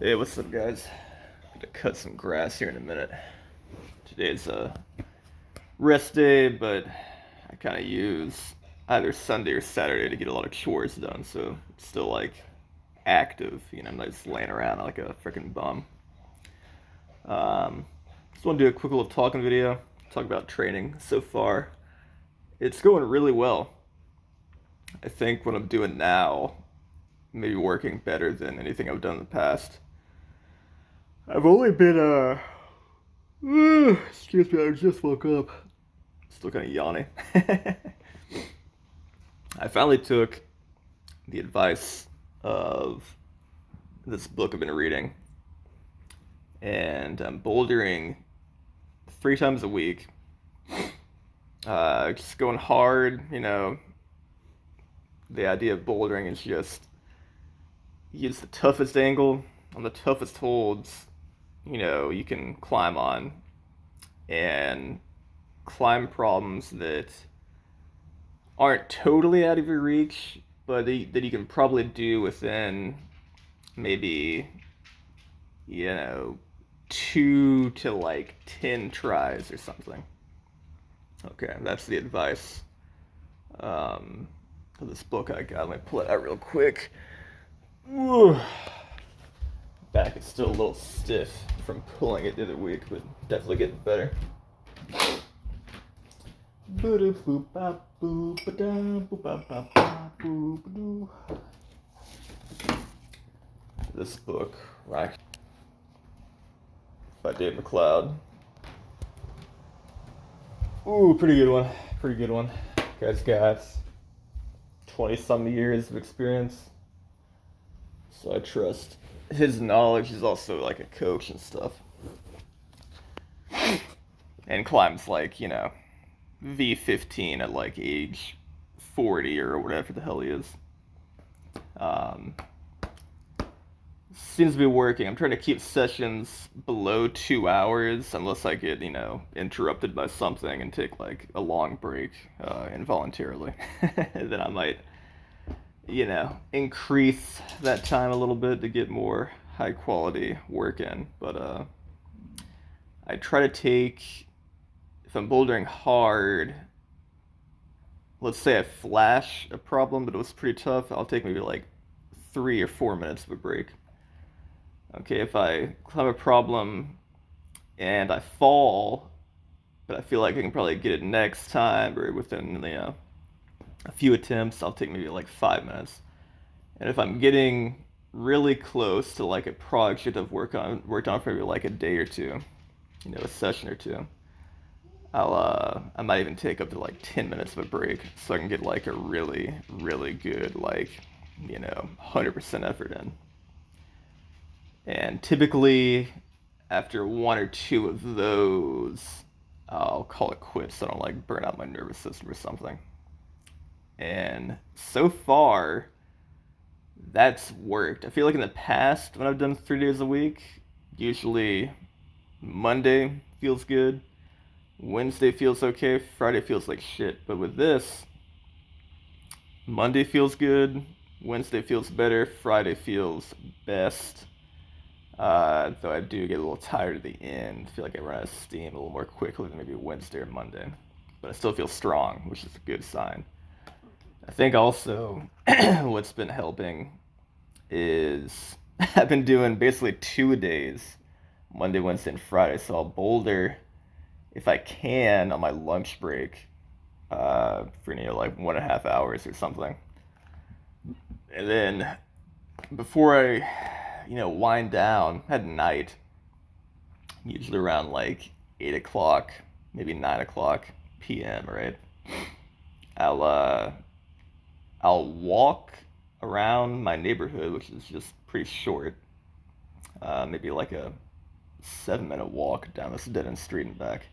Hey, what's up, guys? Gonna cut some grass here in a minute. Today's a rest day, but I kind of use either Sunday or Saturday to get a lot of chores done, so it's still like active. I'm not just laying around like a freaking bum. Um, just want to do a quick little talking video, talk about training so far. It's going really well. I think what I'm doing now may be working better than anything I've done in the past. I've only been excuse me, I just woke up. Still kind of yawning. I finally took the advice of this book I've been reading, and I'm bouldering 3 times a week. Just going hard. The idea of bouldering is just use the toughest angle on the toughest holds. You can climb on and climb problems that aren't totally out of your reach, but that you can probably do within maybe, you know, 2 to 10 tries or something. Okay, that's the advice of this book I got. Let me pull it out real quick. Ooh. Back is still a little stiff from pulling it the other week, but definitely getting better. This book, right, by Dave McLeod. Ooh, pretty good one. Pretty good one. Guy's got 20 some years of experience, so I trust his knowledge. He's also like a coach and stuff, and climbs like V15 at like age 40 or whatever the hell he is. Um, Seems to be working. I'm trying to keep sessions below 2 hours unless I get, interrupted by something and take like a long break involuntarily. Then I might, increase that time a little bit to get more high quality work in. But I try to take, if I'm bouldering hard, let's say I flash a problem, but it was pretty tough, I'll take maybe like 3 or 4 minutes of a break. Okay, if I climb a problem and I fall, but I feel like I can probably get it next time or within a few attempts, I'll take maybe like 5 minutes. And if I'm getting really close to like a project I've worked on for maybe like a day or two, a session or two, I might even take up to like 10 minutes of a break so I can get like a really really good 100% effort in. And typically, after 1 or 2 of those, I'll call it quits so I don't like burn out my nervous system or something. And so far, that's worked. I feel like in the past, when I've done 3 days a week, usually Monday feels good, Wednesday feels okay, Friday feels like shit. But with this, Monday feels good, Wednesday feels better, Friday feels best. Though I do get a little tired at the end. I feel like I run out of steam a little more quickly than maybe Wednesday or Monday. But I still feel strong, which is a good sign. I think also what's been helping is I've been doing basically 2 days, Monday, Wednesday, and Friday. So I'll boulder if I can on my lunch break for like 1.5 hours or something. And then before I wind down at night, usually around like 8 o'clock, maybe 9 o'clock p.m. Right? I'll uh, I'll walk around my neighborhood, which is just pretty short. Maybe like a 7-minute walk down this dead end street and back.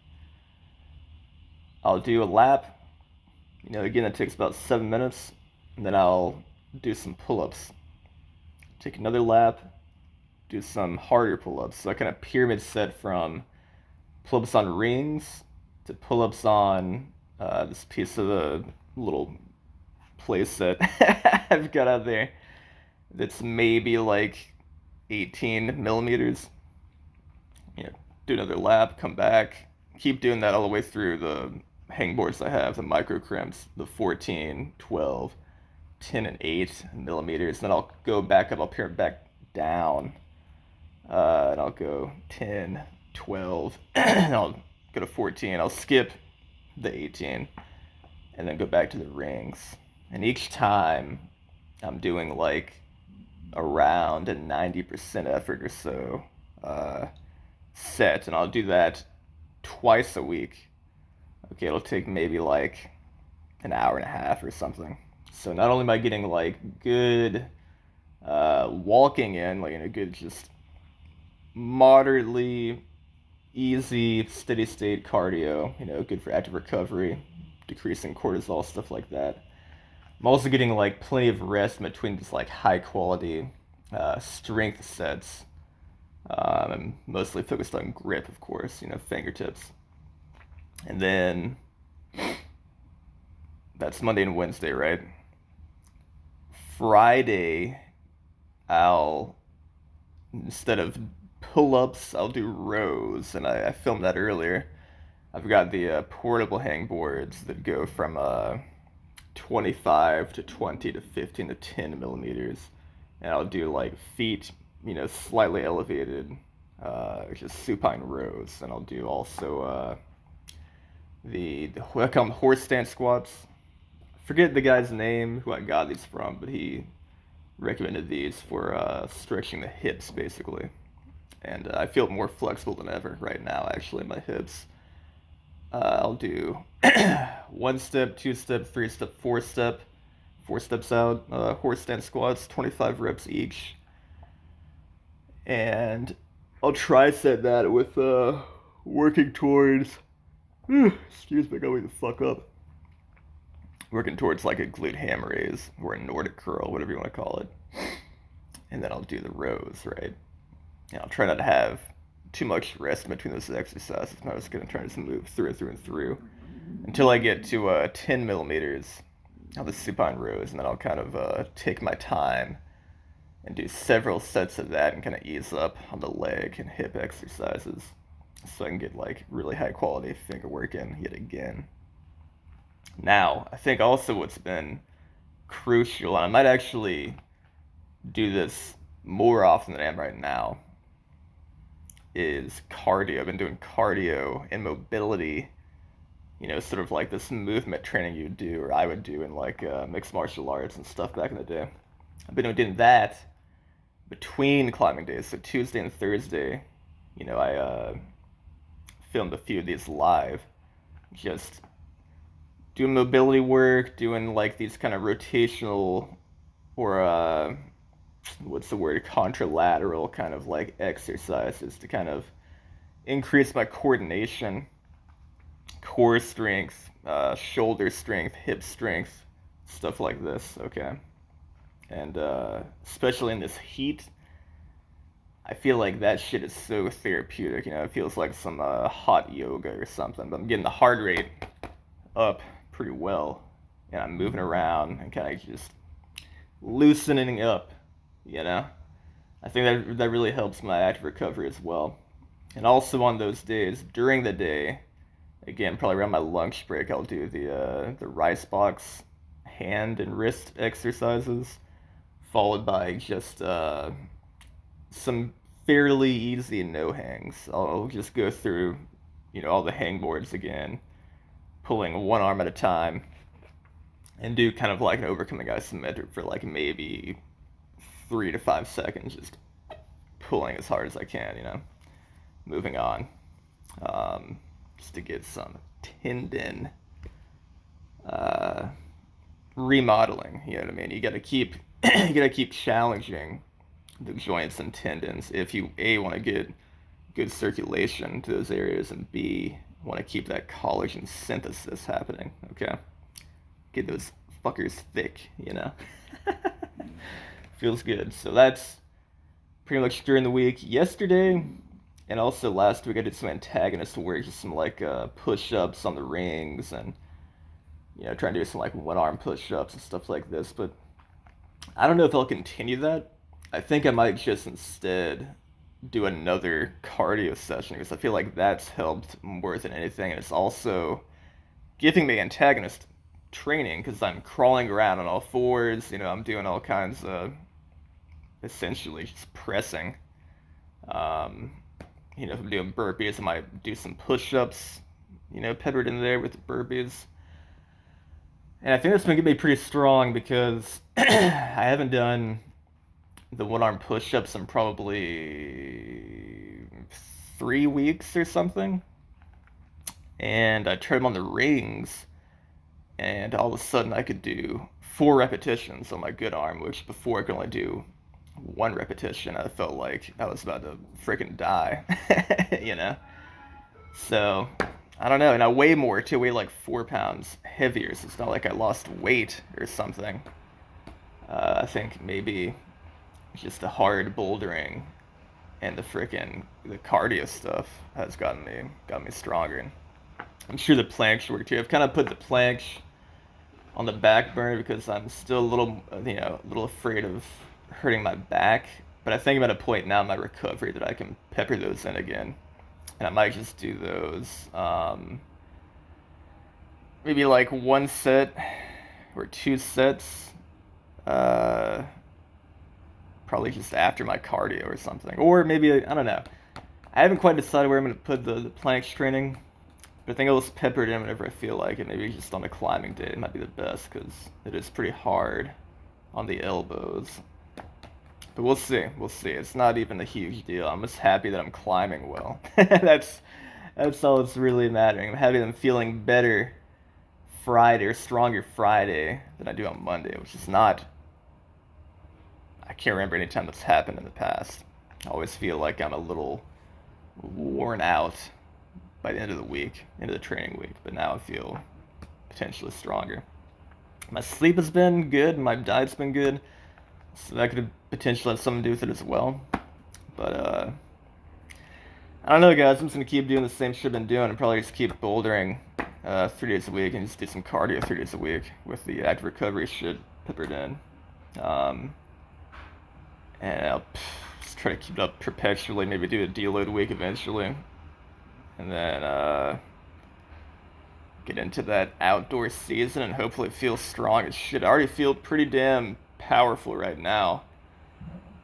I'll do a lap. Again, it takes about 7 minutes, and then I'll do some pull-ups. Take another lap, do some harder pull-ups. So I kind of pyramid set from pull-ups on rings to pull-ups on this piece of the little place set I've got out there. That's maybe like 18 millimeters. You know, do another lap, come back, keep doing that all the way through the hangboards I have, the micro crimps, the 14, 12, 10, and 8 millimeters. Then I'll go back up, I'll pare it back down, and I'll go 10, 12, and I'll go to 14. I'll skip the 18, and then go back to the rings. And each time I'm doing like around a 90% effort or so set, and I'll do that twice a week. Okay, it'll take maybe like an hour and a half or something. So not only am I getting like good walking in, like good just moderately easy steady state cardio, good for active recovery, decreasing cortisol, stuff like that. I'm also getting like plenty of rest in between just like high quality strength sets. I'm mostly focused on grip, of course, fingertips. And then that's Monday and Wednesday, right? Friday, I'll, instead of pull ups, I'll do rows. And I filmed that earlier. I've got the portable hangboards that go from 25 to 20 to 15 to 10 millimeters. And I'll do like feet, slightly elevated, just supine rows. And I'll do also what I call them horse stance squats. I forget the guy's name who I got these from, but he recommended these for stretching the hips, basically. And I feel more flexible than ever right now, actually, in my hips. I'll do 1 step, 2 step, 3 step, 4 step, 4 steps out, horse stance squats, 25 reps each. And I'll tricep that with working towards, excuse me, I gotta wake the fuck up. Working towards like a glute ham raise or a Nordic curl, whatever you want to call it. And then I'll do the rows, right? And I'll try not to have too much rest in between those exercises. I'm just going to try to just move through and through until I get to 10 millimeters on the supine rows. And then I'll kind of take my time and do several sets of that and kind of ease up on the leg and hip exercises so I can get like really high quality finger work in yet again. Now, I think also what's been crucial, and I might actually do this more often than I am right now, is cardio. I've been doing cardio and mobility, sort of like this movement training you do, or I would do in like mixed martial arts and stuff back in the day. I've been doing that between climbing days, so Tuesday and Thursday. I filmed a few of these live, just doing mobility work, doing like these kind of rotational or what's the word, contralateral kind of like exercises to kind of increase my coordination, core strength, shoulder strength, hip strength, stuff like this. Okay. And especially in this heat, I feel like that shit is so therapeutic. It feels like some hot yoga or something. But I'm getting the heart rate up pretty well, and I'm moving around and kind of just loosening up. I think that really helps my active recovery as well. And also on those days during the day, again probably around my lunch break, I'll do the rice box hand and wrist exercises, followed by just some fairly easy no hangs. I'll just go through all the hangboards again, pulling one arm at a time, and do kind of like an overcoming isometric for like maybe 3 to 5 seconds, just pulling as hard as I can, moving on, just to get some tendon remodeling. You know what I mean? You gotta keep challenging the joints and tendons if you want to get good circulation to those areas, and B, want to keep that collagen synthesis happening. Okay, get those fuckers thick. Feels good. So that's pretty much during the week. Yesterday and also last week I did some antagonist work, just some like push-ups on the rings, and trying to do some like one-arm push-ups and stuff like this. But I don't know if I'll continue that. I think I might just instead do another cardio session because I feel like that's helped more than anything, and it's also giving me antagonist training because I'm crawling around on all fours. I'm doing all kinds of essentially just pressing. Um, if I'm doing burpees, I might do some push-ups. Peppered in there with the burpees. And I think that's gonna get me pretty strong because I haven't done the one-arm push-ups in probably 3 weeks or something. And I tried them on the rings, and all of a sudden I could do 4 repetitions on my good arm, which before I could only do 1 repetition. I felt like I was about to freaking die, you know? So, I don't know, and I weigh more too. I weigh like 4 pounds heavier, so it's not like I lost weight or something. I think maybe just the hard bouldering and the cardio stuff has gotten me stronger. And I'm sure the planks work too. I've kind of put the planks on the back burner because I'm still a little afraid of hurting my back. But I think I'm at a point now in my recovery that I can pepper those in again, and I might just do those. Maybe like 1 set or 2 sets. Uh, Probably just after my cardio or something, or maybe I don't know. I haven't quite decided where I'm gonna put the planks training. But I think I'll just pepper it in whenever I feel like it. Maybe just on a climbing day it might be the best because it is pretty hard on the elbows. But we'll see. We'll see. It's not even a huge deal. I'm just happy that I'm climbing well. That's all that's really mattering. I'm happy that I'm feeling better Friday or stronger Friday than I do on Monday, which is not. I can't remember any time that's happened in the past. I always feel like I'm a little worn out by the end of the week, end of the training week, but now I feel potentially stronger. My sleep has been good, my diet's been good, so that could potentially have something to do with it as well. But I don't know, guys. I'm just gonna keep doing the same shit I've been doing, and probably just keep bouldering 3 days a week, and just do some cardio 3 days a week with the active recovery shit peppered in. And I'll just try to keep it up perpetually. Maybe do a deload week eventually, and then get into that outdoor season and hopefully feel strong as shit. I already feel pretty damn powerful right now.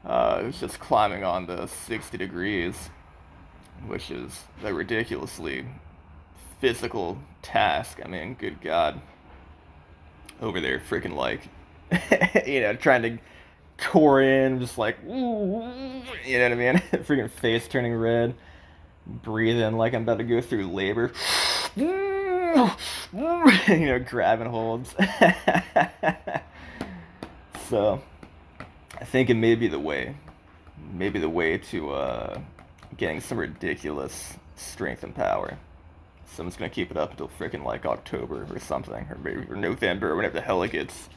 It was just climbing on the 60 degrees, which is a ridiculously physical task. I mean, good God. Over there, freaking like, trying to core in, just like, you know what I mean? Freaking face turning red, breathing like I'm about to go through labor. Grabbing holds. So, I think it may be the way. Maybe the way to getting some ridiculous strength and power. So I'm just gonna keep it up until freaking like October or something, or maybe or November, or whenever the hell it gets,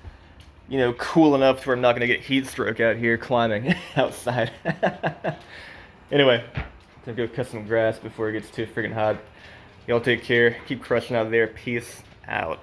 cool enough to where I'm not gonna get heat stroke out here climbing outside. Anyway, I'm gonna go cut some grass before it gets too freaking hot. Y'all take care. Keep crushing out there. Peace out.